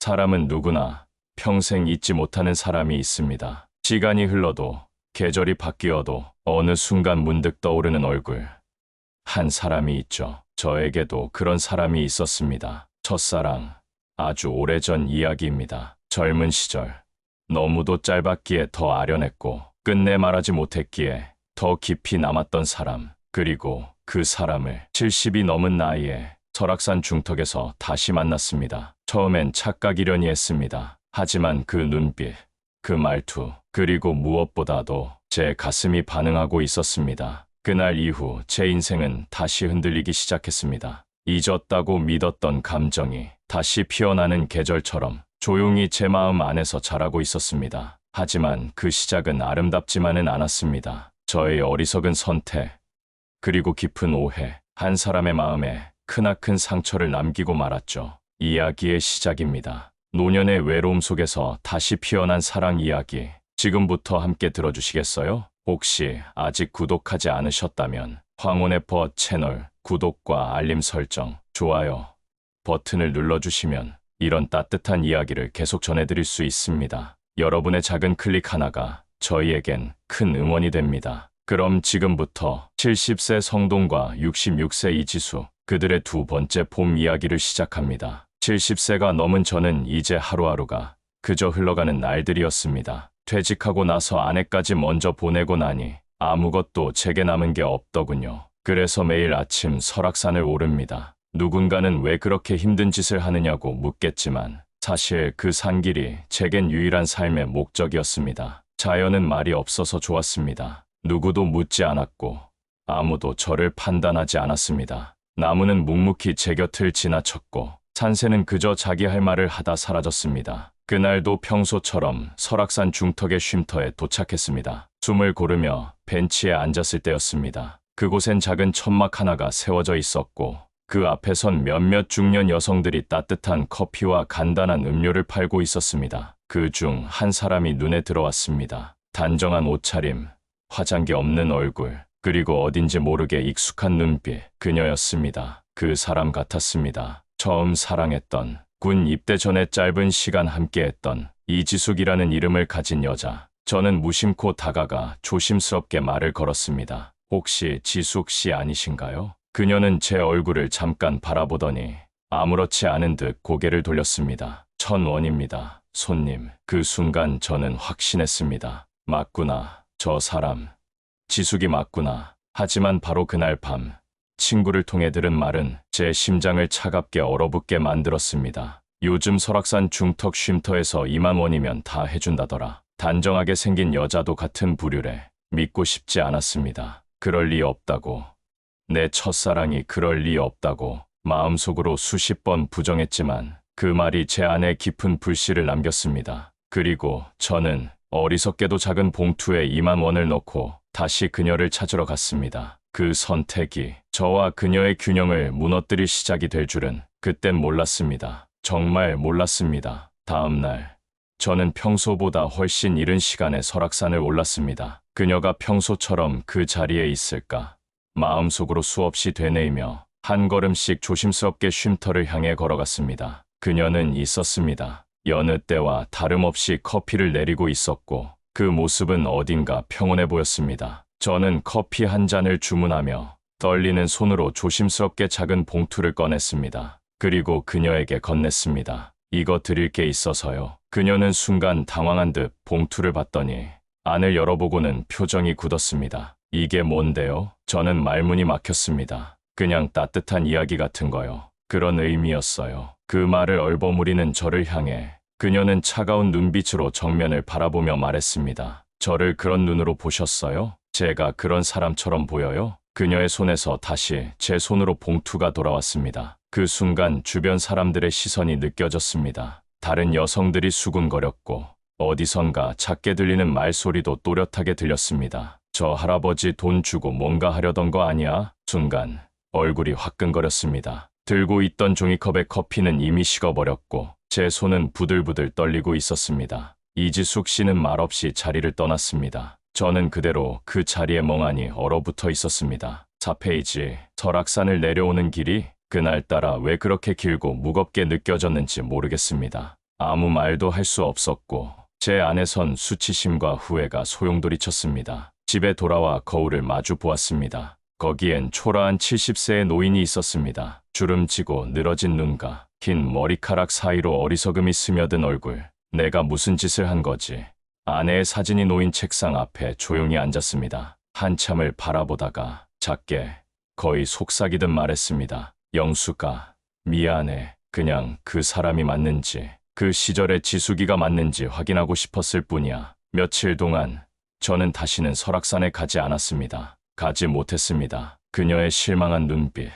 사람은 누구나 평생 잊지 못하는 사람이 있습니다. 시간이 흘러도 계절이 바뀌어도 어느 순간 문득 떠오르는 얼굴. 한 사람이 있죠. 저에게도 그런 사람이 있었습니다. 첫사랑. 아주 오래전 이야기입니다. 젊은 시절. 너무도 짧았기에 더 아련했고 끝내 말하지 못했기에 더 깊이 남았던 사람. 그리고 그 사람을 70이 넘은 나이에 설악산 중턱에서 다시 만났습니다. 처음엔 착각이려니 했습니다. 하지만 그 눈빛, 그 말투, 그리고 무엇보다도 제 가슴이 반응하고 있었습니다. 그날 이후 제 인생은 다시 흔들리기 시작했습니다. 잊었다고 믿었던 감정이 다시 피어나는 계절처럼 조용히 제 마음 안에서 자라고 있었습니다. 하지만 그 시작은 아름답지만은 않았습니다. 저의 어리석은 선택, 그리고 깊은 오해, 한 사람의 마음에 크나큰 상처를 남기고 말았죠. 이야기의 시작입니다. 노년의 외로움 속에서 다시 피어난 사랑 이야기. 지금부터 함께 들어주시겠어요? 혹시 아직 구독하지 않으셨다면 황혼의 벗 채널 구독과 알림 설정, 좋아요 버튼을 눌러주시면 이런 따뜻한 이야기를 계속 전해드릴 수 있습니다. 여러분의 작은 클릭 하나가 저희에겐 큰 응원이 됩니다. 그럼 지금부터 70세 성동과 66세 이지수, 그들의 두 번째 봄 이야기를 시작합니다. 70세가 넘은 저는 이제 하루하루가 그저 흘러가는 날들이었습니다. 퇴직하고 나서 아내까지 먼저 보내고 나니 아무것도 제게 남은 게 없더군요. 그래서 매일 아침 설악산을 오릅니다. 누군가는 왜 그렇게 힘든 짓을 하느냐고 묻겠지만 사실 그 산길이 제겐 유일한 삶의 목적이었습니다. 자연은 말이 없어서 좋았습니다. 누구도 묻지 않았고 아무도 저를 판단하지 않았습니다. 나무는 묵묵히 제 곁을 지나쳤고 산새는 그저 자기 할 말을 하다 사라졌습니다. 그날도 평소처럼 설악산 중턱의 쉼터에 도착했습니다. 숨을 고르며 벤치에 앉았을 때였습니다. 그곳엔 작은 천막 하나가 세워져 있었고 그 앞에선 몇몇 중년 여성들이 따뜻한 커피와 간단한 음료를 팔고 있었습니다. 그 중 한 사람이 눈에 들어왔습니다. 단정한 옷차림, 화장기 없는 얼굴, 그리고 어딘지 모르게 익숙한 눈빛. 그녀였습니다. 그 사람 같았습니다. 처음 사랑했던, 군 입대 전에 짧은 시간 함께했던 이지숙이라는 이름을 가진 여자. 저는 무심코 다가가 조심스럽게 말을 걸었습니다. 혹시 지숙 씨 아니신가요? 그녀는 제 얼굴을 잠깐 바라보더니 아무렇지 않은 듯 고개를 돌렸습니다. 천원입니다, 손님. 그 순간 저는 확신했습니다. 맞구나, 저 사람. 지숙이 맞구나. 하지만 바로 그날 밤 친구를 통해 들은 말은 제 심장을 차갑게 얼어붙게 만들었습니다. 요즘 설악산 중턱 쉼터에서 2만 원이면 다 해준다더라. 단정하게 생긴 여자도 같은 부류래. 믿고 싶지 않았습니다. 그럴 리 없다고. 내 첫사랑이 그럴 리 없다고 마음속으로 수십 번 부정했지만 그 말이 제 안에 깊은 불씨를 남겼습니다. 그리고 저는 어리석게도 작은 봉투에 2만 원을 넣고 다시 그녀를 찾으러 갔습니다. 그 선택이 저와 그녀의 균형을 무너뜨릴 시작이 될 줄은 그땐 몰랐습니다. 정말 몰랐습니다. 다음 날 저는 평소보다 훨씬 이른 시간에 설악산을 올랐습니다. 그녀가 평소처럼 그 자리에 있을까? 마음속으로 수없이 되뇌이며 한 걸음씩 조심스럽게 쉼터를 향해 걸어갔습니다. 그녀는 있었습니다. 여느 때와 다름없이 커피를 내리고 있었고 그 모습은 어딘가 평온해 보였습니다. 저는 커피 한 잔을 주문하며 떨리는 손으로 조심스럽게 작은 봉투를 꺼냈습니다. 그리고 그녀에게 건넸습니다. 이거 드릴 게 있어서요. 그녀는 순간 당황한 듯 봉투를 받더니 안을 열어보고는 표정이 굳었습니다. 이게 뭔데요? 저는 말문이 막혔습니다. 그냥 따뜻한 이야기 같은 거요. 그런 의미였어요. 그 말을 얼버무리는 저를 향해 그녀는 차가운 눈빛으로 정면을 바라보며 말했습니다. 저를 그런 눈으로 보셨어요? 제가 그런 사람처럼 보여요? 그녀의 손에서 다시 제 손으로 봉투가 돌아왔습니다. 그 순간 주변 사람들의 시선이 느껴졌습니다. 다른 여성들이 수군거렸고 어디선가 작게 들리는 말소리도 또렷하게 들렸습니다. 저 할아버지 돈 주고 뭔가 하려던 거 아니야? 순간 얼굴이 화끈거렸습니다. 들고 있던 종이컵의 커피는 이미 식어버렸고 제 손은 부들부들 떨리고 있었습니다. 이지숙 씨는 말없이 자리를 떠났습니다. 저는 그대로 그 자리에 멍하니 얼어붙어 있었습니다. 4페이지. 설악산을 내려오는 길이 그날따라 왜 그렇게 길고 무겁게 느껴졌는지 모르겠습니다. 아무 말도 할 수 없었고 제 안에선 수치심과 후회가 소용돌이쳤습니다. 집에 돌아와 거울을 마주 보았습니다. 거기엔 초라한 70세의 노인이 있었습니다. 주름지고 늘어진 눈과 긴 머리카락 사이로 어리석음이 스며든 얼굴. 내가 무슨 짓을 한 거지? 아내의 사진이 놓인 책상 앞에 조용히 앉았습니다. 한참을 바라보다가 작게 거의 속삭이듯 말했습니다. 영수가 미안해. 그냥 그 사람이 맞는지 그 시절의 지숙이가 맞는지 확인하고 싶었을 뿐이야. 며칠 동안 저는 다시는 설악산에 가지 않았습니다. 가지 못했습니다. 그녀의 실망한 눈빛,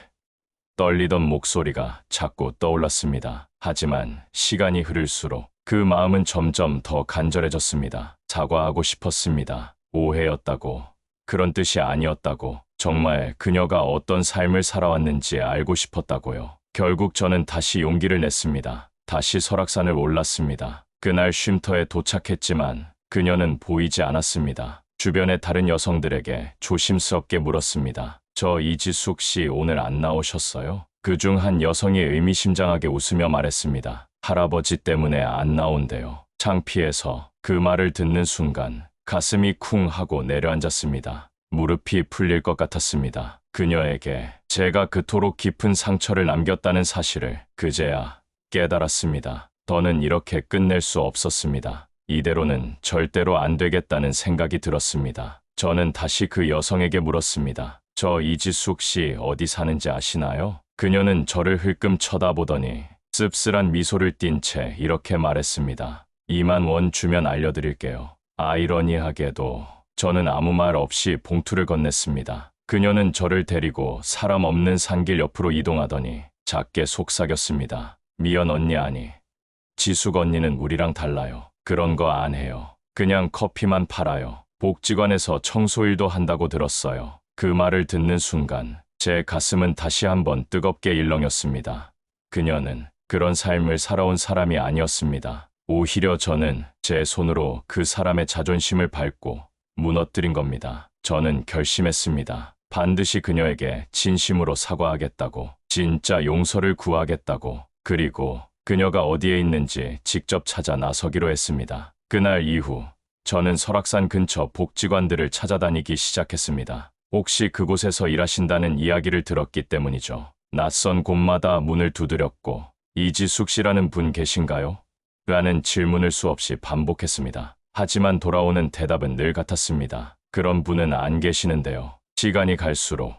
떨리던 목소리가 자꾸 떠올랐습니다. 하지만 시간이 흐를수록 그 마음은 점점 더 간절해졌습니다. 사과하고 싶었습니다. 오해였다고, 그런 뜻이 아니었다고, 정말 그녀가 어떤 삶을 살아왔는지 알고 싶었다고요. 결국 저는 다시 용기를 냈습니다. 다시 설악산을 올랐습니다. 그날 쉼터에 도착했지만 그녀는 보이지 않았습니다. 주변의 다른 여성들에게 조심스럽게 물었습니다. 저 이지숙 씨 오늘 안 나오셨어요? 그중 한 여성이 의미심장하게 웃으며 말했습니다. 할아버지 때문에 안 나온대요. 창피해서. 그 말을 듣는 순간 가슴이 쿵 하고 내려앉았습니다. 무릎이 풀릴 것 같았습니다. 그녀에게 제가 그토록 깊은 상처를 남겼다는 사실을 그제야 깨달았습니다. 더는 이렇게 끝낼 수 없었습니다. 이대로는 절대로 안 되겠다는 생각이 들었습니다. 저는 다시 그 여성에게 물었습니다. 저 이지숙 씨 어디 사는지 아시나요? 그녀는 저를 흘끔 쳐다보더니 씁쓸한 미소를 띤 채 이렇게 말했습니다. 2만 원 주면 알려드릴게요. 아이러니하게도 저는 아무 말 없이 봉투를 건넸습니다. 그녀는 저를 데리고 사람 없는 산길 옆으로 이동하더니 작게 속삭였습니다. 미연 언니 아니. 지숙 언니는 우리랑 달라요. 그런 거 안 해요. 그냥 커피만 팔아요. 복지관에서 청소일도 한다고 들었어요. 그 말을 듣는 순간 제 가슴은 다시 한번 뜨겁게 일렁였습니다. 그녀는 그런 삶을 살아온 사람이 아니었습니다. 오히려 저는 제 손으로 그 사람의 자존심을 밟고 무너뜨린 겁니다. 저는 결심했습니다. 반드시 그녀에게 진심으로 사과하겠다고, 진짜 용서를 구하겠다고, 그리고 그녀가 어디에 있는지 직접 찾아 나서기로 했습니다. 그날 이후 저는 설악산 근처 복지관들을 찾아다니기 시작했습니다. 혹시 그곳에서 일하신다는 이야기를 들었기 때문이죠. 낯선 곳마다 문을 두드렸고 이지숙 씨라는 분 계신가요? 라는 질문을 수없이 반복했습니다. 하지만 돌아오는 대답은 늘 같았습니다. 그런 분은 안 계시는데요. 시간이 갈수록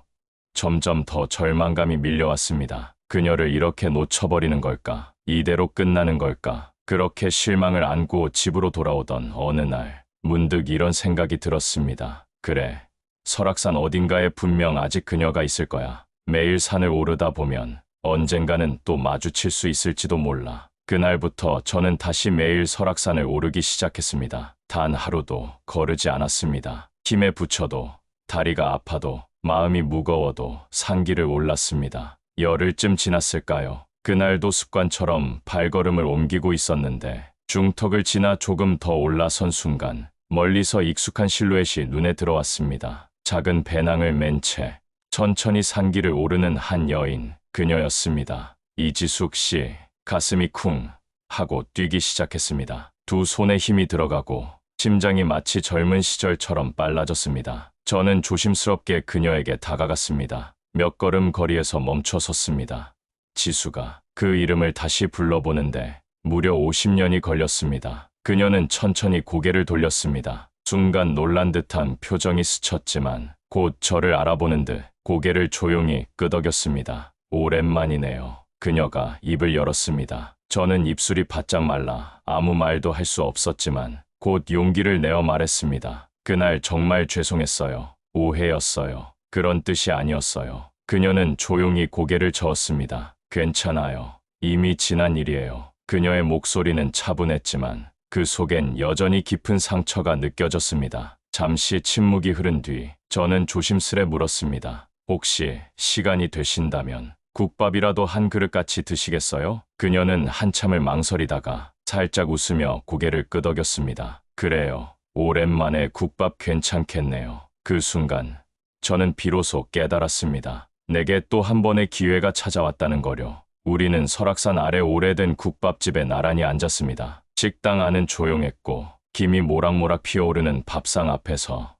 점점 더 절망감이 밀려왔습니다. 그녀를 이렇게 놓쳐버리는 걸까? 이대로 끝나는 걸까? 그렇게 실망을 안고 집으로 돌아오던 어느 날 문득 이런 생각이 들었습니다. 그래, 설악산 어딘가에 분명 아직 그녀가 있을 거야. 매일 산을 오르다 보면 언젠가는 또 마주칠 수 있을지도 몰라. 그날부터 저는 다시 매일 설악산을 오르기 시작했습니다. 단 하루도 거르지 않았습니다. 힘에 부쳐도, 다리가 아파도, 마음이 무거워도 산길을 올랐습니다. 열흘쯤 지났을까요? 그날도 습관처럼 발걸음을 옮기고 있었는데 중턱을 지나 조금 더 올라선 순간 멀리서 익숙한 실루엣이 눈에 들어왔습니다. 작은 배낭을 맨 채 천천히 산길을 오르는 한 여인, 그녀였습니다. 이지숙 씨. 가슴이 쿵 하고 뛰기 시작했습니다. 두 손에 힘이 들어가고 심장이 마치 젊은 시절처럼 빨라졌습니다. 저는 조심스럽게 그녀에게 다가갔습니다. 몇 걸음 거리에서 멈춰 섰습니다. 지수가. 그 이름을 다시 불러보는데 무려 50년이 걸렸습니다. 그녀는 천천히 고개를 돌렸습니다. 순간 놀란 듯한 표정이 스쳤지만 곧 저를 알아보는 듯 고개를 조용히 끄덕였습니다. 오랜만이네요. 그녀가 입을 열었습니다. 저는 입술이 바짝 말라 아무 말도 할 수 없었지만 곧 용기를 내어 말했습니다. 그날 정말 죄송했어요. 오해였어요. 그런 뜻이 아니었어요. 그녀는 조용히 고개를 저었습니다. 괜찮아요. 이미 지난 일이에요. 그녀의 목소리는 차분했지만 그 속엔 여전히 깊은 상처가 느껴졌습니다. 잠시 침묵이 흐른 뒤 저는 조심스레 물었습니다. 혹시 시간이 되신다면 국밥이라도 한 그릇 같이 드시겠어요? 그녀는 한참을 망설이다가 살짝 웃으며 고개를 끄덕였습니다. 그래요. 오랜만에 국밥 괜찮겠네요. 그 순간 저는 비로소 깨달았습니다. 내게 또 한 번의 기회가 찾아왔다는 거요. 우리는 설악산 아래 오래된 국밥집에 나란히 앉았습니다. 식당 안은 조용했고 김이 모락모락 피어오르는 밥상 앞에서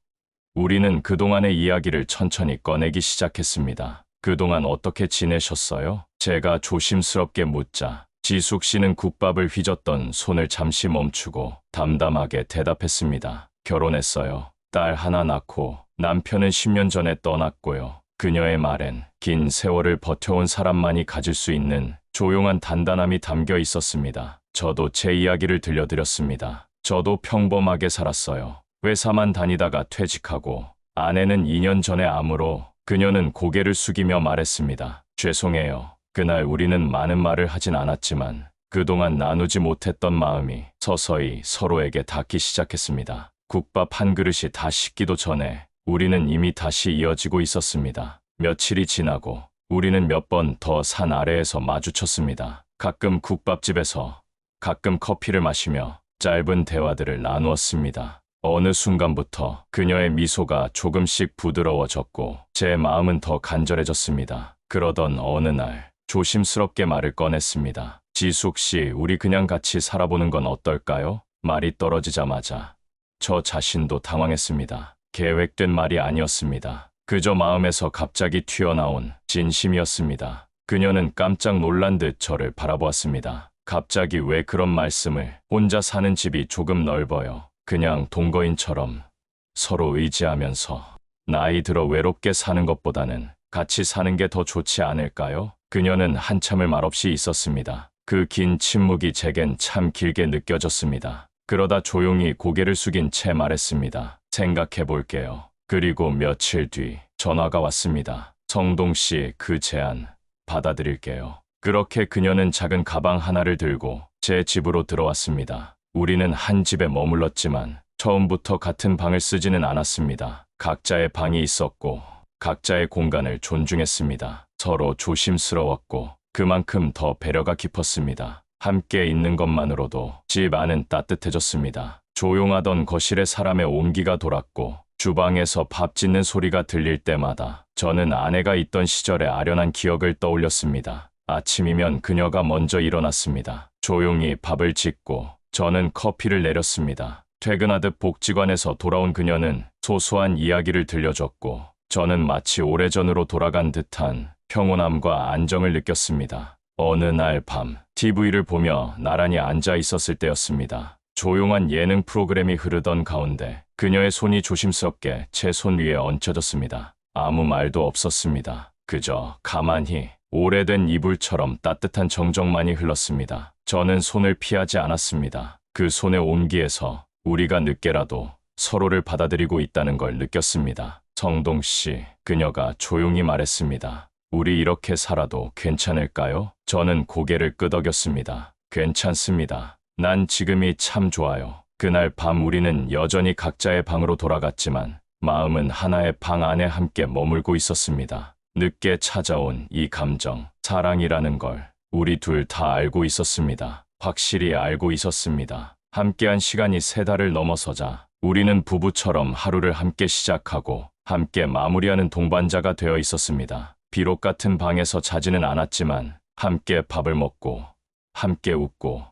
우리는 그동안의 이야기를 천천히 꺼내기 시작했습니다. 그동안 어떻게 지내셨어요? 제가 조심스럽게 묻자 지숙 씨는 국밥을 휘젓던 손을 잠시 멈추고 담담하게 대답했습니다. 결혼했어요. 딸 하나 낳고 남편은 10년 전에 떠났고요. 그녀의 말엔 긴 세월을 버텨온 사람만이 가질 수 있는 조용한 단단함이 담겨 있었습니다. 저도 제 이야기를 들려드렸습니다. 저도 평범하게 살았어요. 회사만 다니다가 퇴직하고 아내는 2년 전에 암으로. 그녀는 고개를 숙이며 말했습니다. 죄송해요. 그날 우리는 많은 말을 하진 않았지만 그동안 나누지 못했던 마음이 서서히 서로에게 닿기 시작했습니다. 국밥 한 그릇이 다 식기도 전에 우리는 이미 다시 이어지고 있었습니다. 며칠이 지나고 우리는 몇 번 더 산 아래에서 마주쳤습니다. 가끔 국밥집에서, 가끔 커피를 마시며 짧은 대화들을 나누었습니다. 어느 순간부터 그녀의 미소가 조금씩 부드러워졌고 제 마음은 더 간절해졌습니다. 그러던 어느 날 조심스럽게 말을 꺼냈습니다. 지숙 씨, 우리 그냥 같이 살아보는 건 어떨까요? 말이 떨어지자마자 저 자신도 당황했습니다. 계획된 말이 아니었습니다. 그저 마음에서 갑자기 튀어나온 진심이었습니다. 그녀는 깜짝 놀란 듯 저를 바라보았습니다. 갑자기 왜 그런 말씀을? 혼자 사는 집이 조금 넓어요. 그냥 동거인처럼 서로 의지하면서 나이 들어 외롭게 사는 것보다는 같이 사는 게 더 좋지 않을까요? 그녀는 한참을 말없이 있었습니다. 그 긴 침묵이 제겐 참 길게 느껴졌습니다. 그러다 조용히 고개를 숙인 채 말했습니다. 생각해 볼게요. 그리고 며칠 뒤 전화가 왔습니다. 성동 씨, 그 제안 받아들일게요. 그렇게 그녀는 작은 가방 하나를 들고 제 집으로 들어왔습니다. 우리는 한 집에 머물렀지만 처음부터 같은 방을 쓰지는 않았습니다. 각자의 방이 있었고 각자의 공간을 존중했습니다. 서로 조심스러웠고 그만큼 더 배려가 깊었습니다. 함께 있는 것만으로도 집 안은 따뜻해졌습니다. 조용하던 거실에 사람의 온기가 돌았고 주방에서 밥 짓는 소리가 들릴 때마다 저는 아내가 있던 시절의 아련한 기억을 떠올렸습니다. 아침이면 그녀가 먼저 일어났습니다. 조용히 밥을 짓고 저는 커피를 내렸습니다. 퇴근하듯 복지관에서 돌아온 그녀는 소소한 이야기를 들려줬고 저는 마치 오래전으로 돌아간 듯한 평온함과 안정을 느꼈습니다. 어느 날 밤 TV를 보며 나란히 앉아 있었을 때였습니다. 조용한 예능 프로그램이 흐르던 가운데 그녀의 손이 조심스럽게 제 손 위에 얹혀졌습니다. 아무 말도 없었습니다. 그저 가만히 오래된 이불처럼 따뜻한 정적만이 흘렀습니다. 저는 손을 피하지 않았습니다. 그 손의 온기에서 우리가 늦게라도 서로를 받아들이고 있다는 걸 느꼈습니다. 성동 씨, 그녀가 조용히 말했습니다. 우리 이렇게 살아도 괜찮을까요? 저는 고개를 끄덕였습니다. 괜찮습니다. 난 지금이 참 좋아요. 그날 밤 우리는 여전히 각자의 방으로 돌아갔지만 마음은 하나의 방 안에 함께 머물고 있었습니다. 늦게 찾아온 이 감정, 사랑이라는 걸 우리 둘 다 알고 있었습니다. 확실히 알고 있었습니다. 함께한 시간이 3달을 넘어서자 우리는 부부처럼 하루를 함께 시작하고 함께 마무리하는 동반자가 되어 있었습니다. 비록 같은 방에서 자지는 않았지만 함께 밥을 먹고 함께 웃고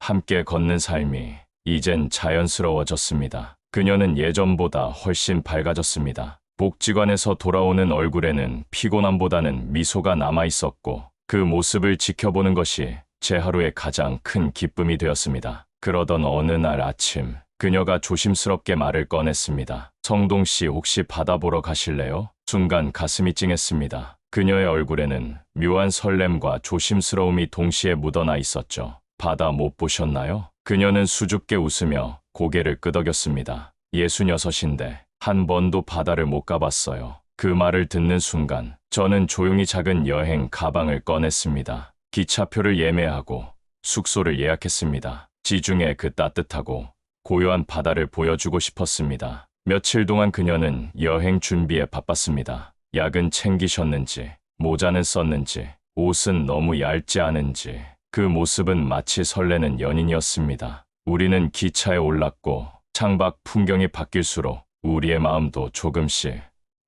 함께 걷는 삶이 이젠 자연스러워졌습니다. 그녀는 예전보다 훨씬 밝아졌습니다. 복지관에서 돌아오는 얼굴에는 피곤함보다는 미소가 남아 있었고 그 모습을 지켜보는 것이 제 하루의 가장 큰 기쁨이 되었습니다. 그러던 어느 날 아침 그녀가 조심스럽게 말을 꺼냈습니다. 성동 씨, 혹시 바다 보러 가실래요? 순간 가슴이 찡했습니다. 그녀의 얼굴에는 묘한 설렘과 조심스러움이 동시에 묻어나 있었죠. 바다 못 보셨나요? 그녀는 수줍게 웃으며 고개를 끄덕였습니다. 66인데 한 번도 바다를 못 가봤어요. 그 말을 듣는 순간 저는 조용히 작은 여행 가방을 꺼냈습니다. 기차표를 예매하고 숙소를 예약했습니다. 지중해 그 따뜻하고 고요한 바다를 보여주고 싶었습니다. 며칠 동안 그녀는 여행 준비에 바빴습니다. 약은 챙기셨는지, 모자는 썼는지, 옷은 너무 얇지 않은지 그 모습은 마치 설레는 연인이었습니다. 우리는 기차에 올랐고 창밖 풍경이 바뀔수록 우리의 마음도 조금씩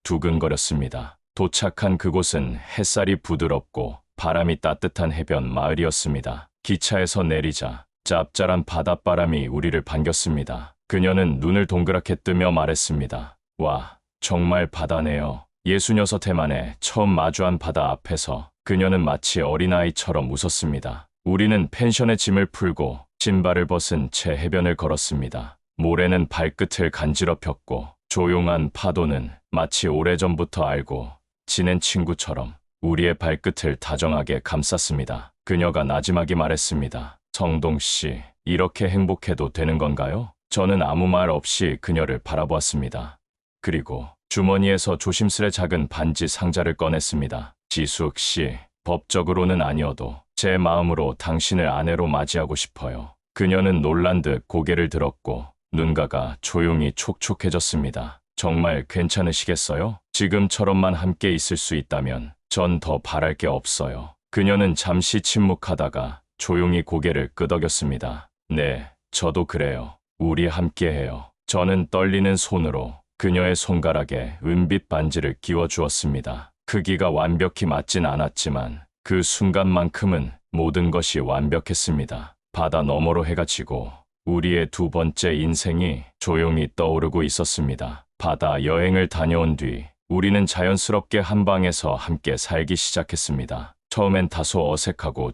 두근거렸습니다. 도착한 그곳은 햇살이 부드럽고 바람이 따뜻한 해변 마을이었습니다. 기차에서 내리자 짭짤한 바닷바람이 우리를 반겼습니다. 그녀는 눈을 동그랗게 뜨며 말했습니다. 와, 정말 바다네요. 66해 만에 처음 마주한 바다 앞에서 그녀는 마치 어린아이처럼 웃었습니다. 우리는 펜션의 짐을 풀고 신발을 벗은 채 해변을 걸었습니다. 모래는 발끝을 간지럽혔고 조용한 파도는 마치 오래전부터 알고 지낸 친구처럼 우리의 발끝을 다정하게 감쌌습니다. 그녀가 나지막이 말했습니다. 성동 씨, 이렇게 행복해도 되는 건가요? 저는 아무 말 없이 그녀를 바라보았습니다. 그리고 주머니에서 조심스레 작은 반지 상자를 꺼냈습니다. 지숙 씨, 법적으로는 아니어도 제 마음으로 당신을 아내로 맞이하고 싶어요. 그녀는 놀란 듯 고개를 들었고 눈가가 조용히 촉촉해졌습니다. 정말 괜찮으시겠어요? 지금처럼만 함께 있을 수 있다면 전 더 바랄 게 없어요. 그녀는 잠시 침묵하다가 조용히 고개를 끄덕였습니다. 네, 저도 그래요. 우리 함께해요. 저는 떨리는 손으로 그녀의 손가락에 은빛 반지를 끼워 주었습니다. 크기가 완벽히 맞진 않았지만 그 순간만큼은 모든 것이 완벽했습니다. 바다 너머로 해가 지고 우리의 두 번째 인생이 조용히 떠오르고 있었습니다. 바다 여행을 다녀온 뒤 우리는 자연스럽게 한 방에서 함께 살기 시작했습니다. 처음엔 다소 어색하고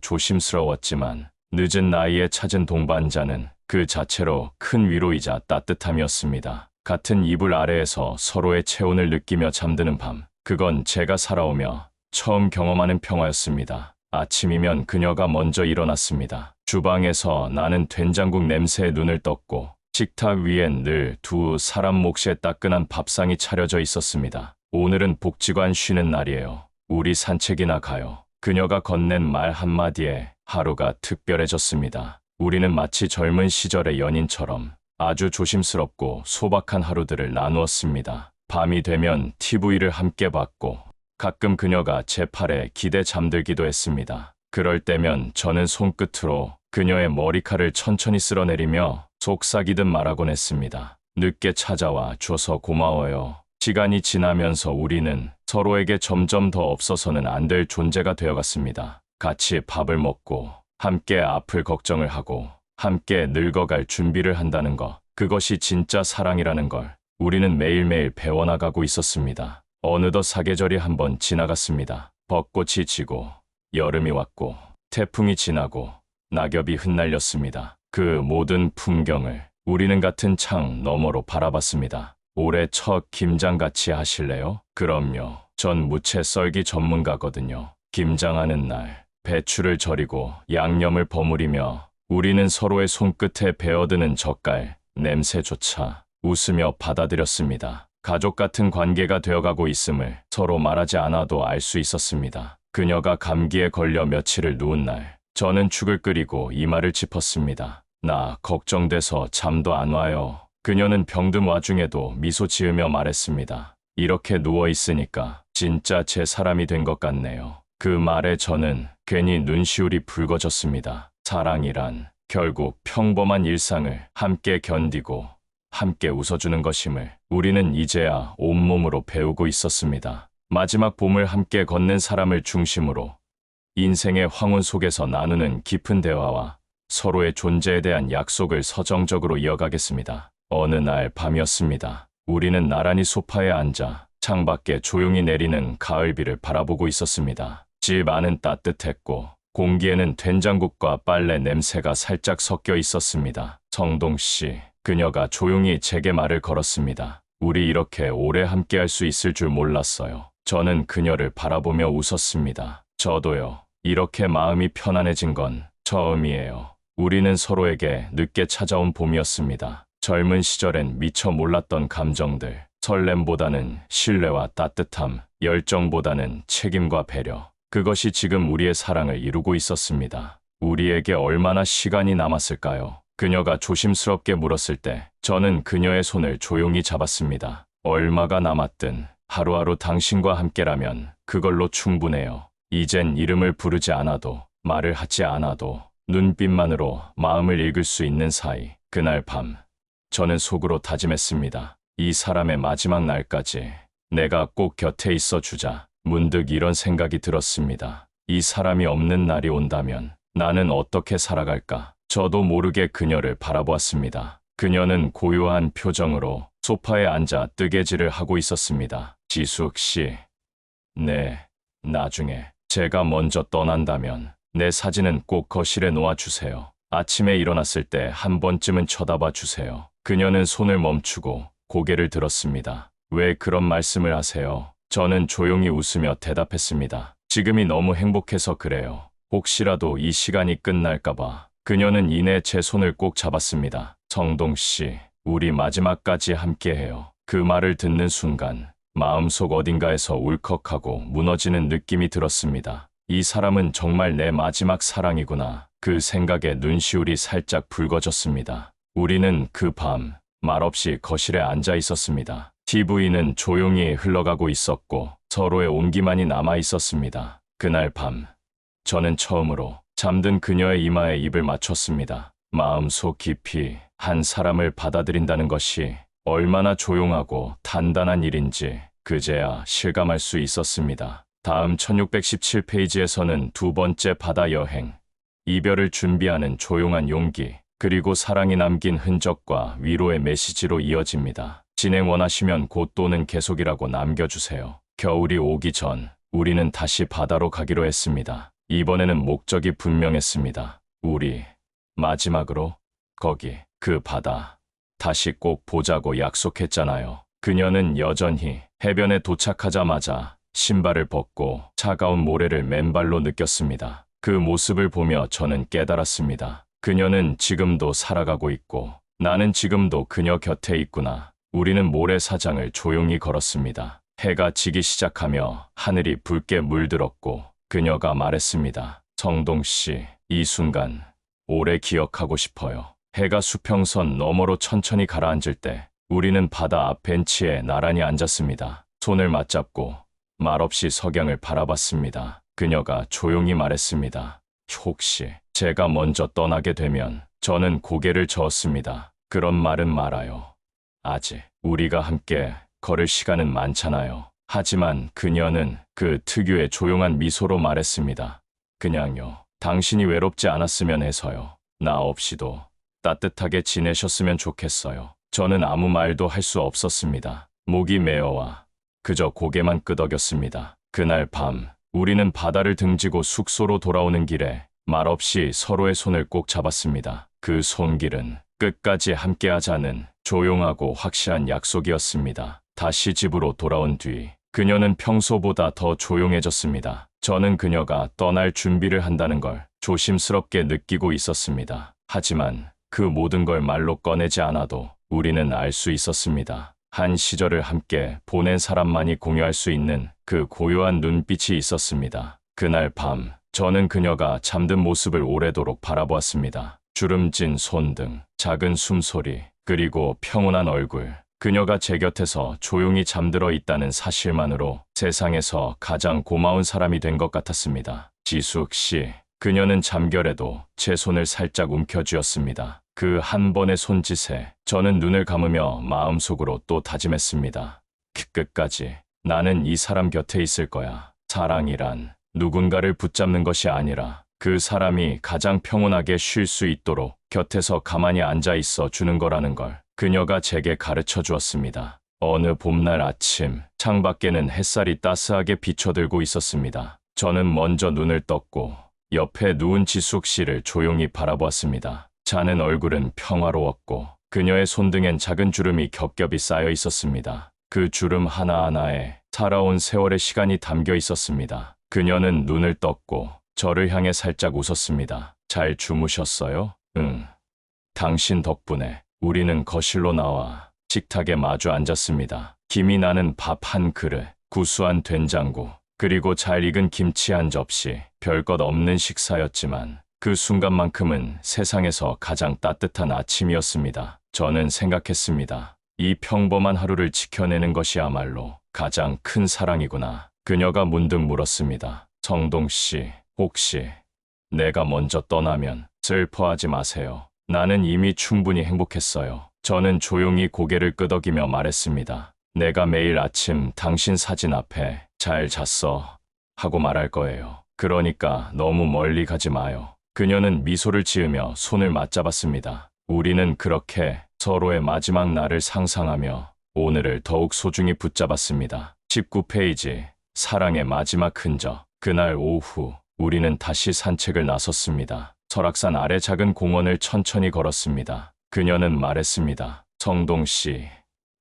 조심스러웠지만 늦은 나이에 찾은 동반자는 그 자체로 큰 위로이자 따뜻함이었습니다. 같은 이불 아래에서 서로의 체온을 느끼며 잠드는 밤, 그건 제가 살아오며 처음 경험하는 평화였습니다. 아침이면 그녀가 먼저 일어났습니다. 주방에서 나는 된장국 냄새에 눈을 떴고 식탁 위엔 늘 두 사람 몫의 따끈한 밥상이 차려져 있었습니다. 오늘은 복지관 쉬는 날이에요. 우리 산책이나 가요. 그녀가 건넨 말 한마디에 하루가 특별해졌습니다. 우리는 마치 젊은 시절의 연인처럼 아주 조심스럽고 소박한 하루들을 나누었습니다. 밤이 되면 TV를 함께 봤고 가끔 그녀가 제 팔에 기대 잠들기도 했습니다. 그럴 때면 저는 손끝으로 그녀의 머리칼을 천천히 쓸어내리며 속삭이듯 말하곤 했습니다. 늦게 찾아와 줘서 고마워요. 시간이 지나면서 우리는 서로에게 점점 더 없어서는 안 될 존재가 되어갔습니다. 같이 밥을 먹고 함께 앞을 걱정을 하고 함께 늙어갈 준비를 한다는 것, 그것이 진짜 사랑이라는 걸 우리는 매일매일 배워나가고 있었습니다. 어느덧 사계절이 한번 지나갔습니다. 벚꽃이 지고 여름이 왔고 태풍이 지나고 낙엽이 흩날렸습니다. 그 모든 풍경을 우리는 같은 창 너머로 바라봤습니다. 올해 첫 김장 같이 하실래요? 그럼요. 전 무채 썰기 전문가거든요. 김장하는 날 배추를 절이고 양념을 버무리며 우리는 서로의 손끝에 배어드는 젓갈 냄새조차 웃으며 받아들였습니다. 가족 같은 관계가 되어가고 있음을 서로 말하지 않아도 알 수 있었습니다. 그녀가 감기에 걸려 며칠을 누운 날 저는 죽을 끓이고 이마를 짚었습니다. 나 걱정돼서 잠도 안 와요. 그녀는 병든 와중에도 미소 지으며 말했습니다. 이렇게 누워있으니까 진짜 제 사람이 된 것 같네요. 그 말에 저는 괜히 눈시울이 붉어졌습니다. 사랑이란 결국 평범한 일상을 함께 견디고 함께 웃어주는 것임을 우리는 이제야 온몸으로 배우고 있었습니다. 마지막 봄을 함께 걷는 사람을 중심으로 인생의 황혼 속에서 나누는 깊은 대화와 서로의 존재에 대한 약속을 서정적으로 이어가겠습니다. 어느 날 밤이었습니다. 우리는 나란히 소파에 앉아 창밖에 조용히 내리는 가을비를 바라보고 있었습니다. 집 안은 따뜻했고 공기에는 된장국과 빨래 냄새가 살짝 섞여 있었습니다. 성동 씨, 그녀가 조용히 제게 말을 걸었습니다. 우리 이렇게 오래 함께할 수 있을 줄 몰랐어요. 저는 그녀를 바라보며 웃었습니다. 저도요. 이렇게 마음이 편안해진 건 처음이에요. 우리는 서로에게 늦게 찾아온 봄이었습니다. 젊은 시절엔 미처 몰랐던 감정들, 설렘보다는 신뢰와 따뜻함, 열정보다는 책임과 배려, 그것이 지금 우리의 사랑을 이루고 있었습니다. 우리에게 얼마나 시간이 남았을까요? 그녀가 조심스럽게 물었을 때 저는 그녀의 손을 조용히 잡았습니다. 얼마가 남았든 하루하루 당신과 함께라면 그걸로 충분해요. 이젠 이름을 부르지 않아도 말을 하지 않아도 눈빛만으로 마음을 읽을 수 있는 사이. 그날 밤 저는 속으로 다짐했습니다. 이 사람의 마지막 날까지 내가 꼭 곁에 있어 주자. 문득 이런 생각이 들었습니다. 이 사람이 없는 날이 온다면 나는 어떻게 살아갈까? 저도 모르게 그녀를 바라보았습니다. 그녀는 고요한 표정으로 소파에 앉아 뜨개질을 하고 있었습니다. 지숙 씨, 네, 나중에 제가 먼저 떠난다면 내 사진은 꼭 거실에 놓아주세요. 아침에 일어났을 때 한 번쯤은 쳐다봐 주세요. 그녀는 손을 멈추고 고개를 들었습니다. 왜 그런 말씀을 하세요? 저는 조용히 웃으며 대답했습니다. 지금이 너무 행복해서 그래요. 혹시라도 이 시간이 끝날까봐. 그녀는 이내 제 손을 꼭 잡았습니다. 정동 씨, 우리 마지막까지 함께해요. 그 말을 듣는 순간 마음속 어딘가에서 울컥하고 무너지는 느낌이 들었습니다. 이 사람은 정말 내 마지막 사랑이구나. 그 생각에 눈시울이 살짝 붉어졌습니다. 우리는 그 밤 말없이 거실에 앉아 있었습니다. TV는 조용히 흘러가고 있었고 서로의 온기만이 남아 있었습니다. 그날 밤 저는 처음으로 잠든 그녀의 이마에 입을 맞췄습니다. 마음속 깊이 한 사람을 받아들인다는 것이 얼마나 조용하고 단단한 일인지 그제야 실감할 수 있었습니다. 다음 1617페이지에서는 두 번째 바다 여행, 이별을 준비하는 조용한 용기, 그리고 사랑이 남긴 흔적과 위로의 메시지로 이어집니다. 진행 원하시면 곧 또는 계속이라고 남겨주세요. 겨울이 오기 전 우리는 다시 바다로 가기로 했습니다. 이번에는 목적이 분명했습니다. 우리 마지막으로 거기 그 바다 다시 꼭 보자고 약속했잖아요. 그녀는 여전히 해변에 도착하자마자 신발을 벗고 차가운 모래를 맨발로 느꼈습니다. 그 모습을 보며 저는 깨달았습니다. 그녀는 지금도 살아가고 있고 나는 지금도 그녀 곁에 있구나. 우리는 모래사장을 조용히 걸었습니다. 해가 지기 시작하며 하늘이 붉게 물들었고 그녀가 말했습니다. 정동 씨, 이 순간 오래 기억하고 싶어요. 해가 수평선 너머로 천천히 가라앉을 때 우리는 바다 앞 벤치에 나란히 앉았습니다. 손을 맞잡고 말없이 석양을 바라봤습니다. 그녀가 조용히 말했습니다. 혹시 제가 먼저 떠나게 되면 저는 고개를 저었습니다. 그런 말은 말아요. 아직 우리가 함께 걸을 시간은 많잖아요. 하지만 그녀는 그 특유의 조용한 미소로 말했습니다. 그냥요. 당신이 외롭지 않았으면 해서요. 나 없이도 따뜻하게 지내셨으면 좋겠어요. 저는 아무 말도 할 수 없었습니다. 목이 메어와 그저 고개만 끄덕였습니다. 그날 밤 우리는 바다를 등지고 숙소로 돌아오는 길에 말없이 서로의 손을 꼭 잡았습니다. 그 손길은 끝까지 함께하자는 조용하고 확실한 약속이었습니다. 다시 집으로 돌아온 뒤 그녀는 평소보다 더 조용해졌습니다. 저는 그녀가 떠날 준비를 한다는 걸 조심스럽게 느끼고 있었습니다. 하지만 그 모든 걸 말로 꺼내지 않아도 우리는 알 수 있었습니다. 한 시절을 함께 보낸 사람만이 공유할 수 있는 그 고요한 눈빛이 있었습니다. 그날 밤 저는 그녀가 잠든 모습을 오래도록 바라보았습니다. 주름진 손등, 작은 숨소리, 그리고 평온한 얼굴. 그녀가 제 곁에서 조용히 잠들어 있다는 사실만으로 세상에서 가장 고마운 사람이 된 것 같았습니다. 지숙 씨, 그녀는 잠결에도 제 손을 살짝 움켜쥐었습니다. 그 한 번의 손짓에 저는 눈을 감으며 마음속으로 또 다짐했습니다. 끝까지 나는 이 사람 곁에 있을 거야. 사랑이란 누군가를 붙잡는 것이 아니라 그 사람이 가장 평온하게 쉴 수 있도록 곁에서 가만히 앉아 있어 주는 거라는 걸 그녀가 제게 가르쳐 주었습니다. 어느 봄날 아침, 창밖에는 햇살이 따스하게 비춰들고 있었습니다. 저는 먼저 눈을 떴고 옆에 누운 지숙 씨를 조용히 바라보았습니다. 자는 얼굴은 평화로웠고 그녀의 손등엔 작은 주름이 겹겹이 쌓여 있었습니다. 그 주름 하나하나에 살아온 세월의 시간이 담겨 있었습니다. 그녀는 눈을 떴고 저를 향해 살짝 웃었습니다. 잘 주무셨어요? 응. 당신 덕분에 우리는 거실로 나와 식탁에 마주 앉았습니다. 김이 나는 밥 한 그릇, 구수한 된장국, 그리고 잘 익은 김치 한 접시. 별것 없는 식사였지만 그 순간만큼은 세상에서 가장 따뜻한 아침이었습니다. 저는 생각했습니다. 이 평범한 하루를 지켜내는 것이야말로 가장 큰 사랑이구나. 그녀가 문득 물었습니다. 정동 씨, 혹시 내가 먼저 떠나면 슬퍼하지 마세요. 나는 이미 충분히 행복했어요. 저는 조용히 고개를 끄덕이며 말했습니다. 내가 매일 아침 당신 사진 앞에 잘 잤어 하고 말할 거예요. 그러니까 너무 멀리 가지 마요. 그녀는 미소를 지으며 손을 맞잡았습니다. 우리는 그렇게 서로의 마지막 날을 상상하며 오늘을 더욱 소중히 붙잡았습니다. 19페이지 사랑의 마지막 흔적. 그날 오후 우리는 다시 산책을 나섰습니다. 설악산 아래 작은 공원을 천천히 걸었습니다. 그녀는 말했습니다. 성동 씨,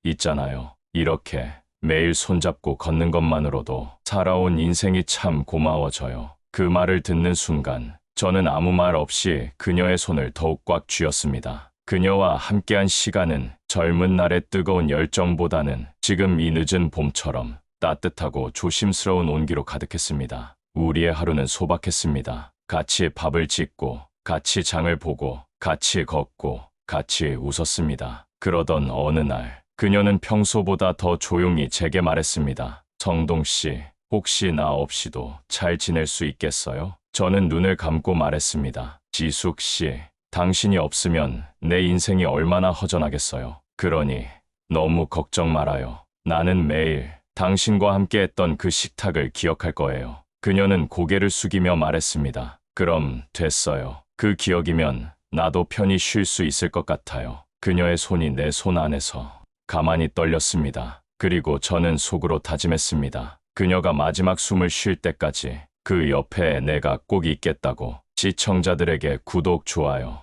있잖아요. 이렇게 매일 손잡고 걷는 것만으로도 살아온 인생이 참 고마워져요. 그 말을 듣는 순간 저는 아무 말 없이 그녀의 손을 더욱 꽉 쥐었습니다. 그녀와 함께한 시간은 젊은 날의 뜨거운 열정보다는 지금 이 늦은 봄처럼 따뜻하고 조심스러운 온기로 가득했습니다. 우리의 하루는 소박했습니다. 같이 밥을 짓고, 같이 장을 보고, 같이 걷고, 같이 웃었습니다. 그러던 어느 날, 그녀는 평소보다 더 조용히 제게 말했습니다. 성동 씨, 혹시 나 없이도 잘 지낼 수 있겠어요? 저는 눈을 감고 말했습니다. 지숙 씨, 당신이 없으면 내 인생이 얼마나 허전하겠어요. 그러니 너무 걱정 말아요. 나는 매일 당신과 함께했던 그 식탁을 기억할 거예요. 그녀는 고개를 숙이며 말했습니다. 그럼 됐어요. 그 기억이면 나도 편히 쉴 수 있을 것 같아요. 그녀의 손이 내 손 안에서 가만히 떨렸습니다. 그리고 저는 속으로 다짐했습니다. 그녀가 마지막 숨을 쉴 때까지 그 옆에 내가 꼭 있겠다고. 시청자들에게 구독, 좋아요,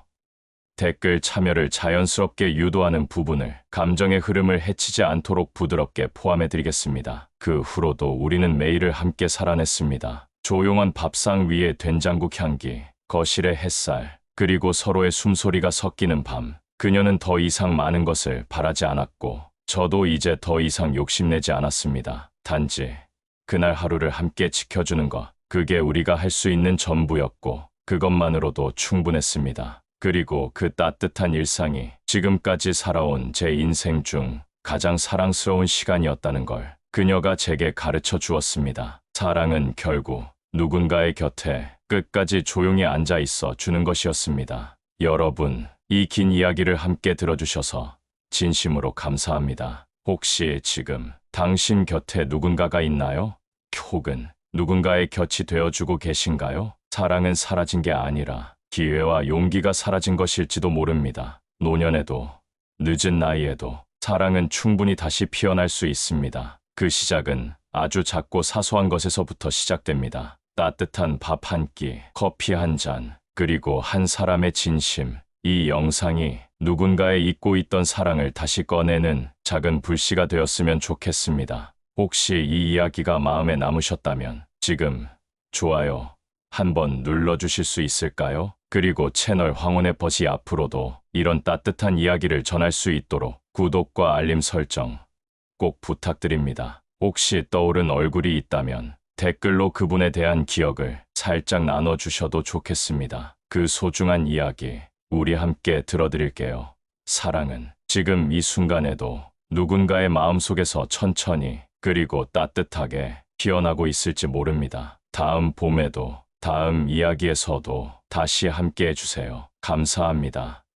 댓글 참여를 자연스럽게 유도하는 부분을 감정의 흐름을 해치지 않도록 부드럽게 포함해드리겠습니다. 그 후로도 우리는 매일을 함께 살아냈습니다. 조용한 밥상 위에 된장국 향기, 거실의 햇살, 그리고 서로의 숨소리가 섞이는 밤. 그녀는 더 이상 많은 것을 바라지 않았고 저도 이제 더 이상 욕심내지 않았습니다. 단지 그날 하루를 함께 지켜주는 것, 그게 우리가 할 수 있는 전부였고 그것만으로도 충분했습니다. 그리고 그 따뜻한 일상이 지금까지 살아온 제 인생 중 가장 사랑스러운 시간이었다는 걸 그녀가 제게 가르쳐 주었습니다. 사랑은 결국 누군가의 곁에 끝까지 조용히 앉아 있어 주는 것이었습니다. 여러분, 이 긴 이야기를 함께 들어주셔서 진심으로 감사합니다. 혹시 지금 당신 곁에 누군가가 있나요? 혹은 누군가의 곁이 되어주고 계신가요? 사랑은 사라진 게 아니라 기회와 용기가 사라진 것일지도 모릅니다. 노년에도 늦은 나이에도 사랑은 충분히 다시 피어날 수 있습니다. 그 시작은 아주 작고 사소한 것에서부터 시작됩니다. 따뜻한 밥 한 끼, 커피 한 잔, 그리고 한 사람의 진심. 이 영상이 누군가의 잊고 있던 사랑을 다시 꺼내는 작은 불씨가 되었으면 좋겠습니다. 혹시 이 이야기가 마음에 남으셨다면 지금 좋아요 한번 눌러주실 수 있을까요? 그리고 채널 황혼의 벗이 앞으로도 이런 따뜻한 이야기를 전할 수 있도록 구독과 알림 설정 꼭 부탁드립니다. 혹시 떠오른 얼굴이 있다면 댓글로 그분에 대한 기억을 살짝 나눠주셔도 좋겠습니다. 그 소중한 이야기 우리 함께 들어드릴게요. 사랑은 지금 이 순간에도 누군가의 마음속에서 천천히 그리고 따뜻하게 피어나고 있을지 모릅니다. 다음 봄에도 다음 이야기에서도 다시 함께 해주세요. 감사합니다.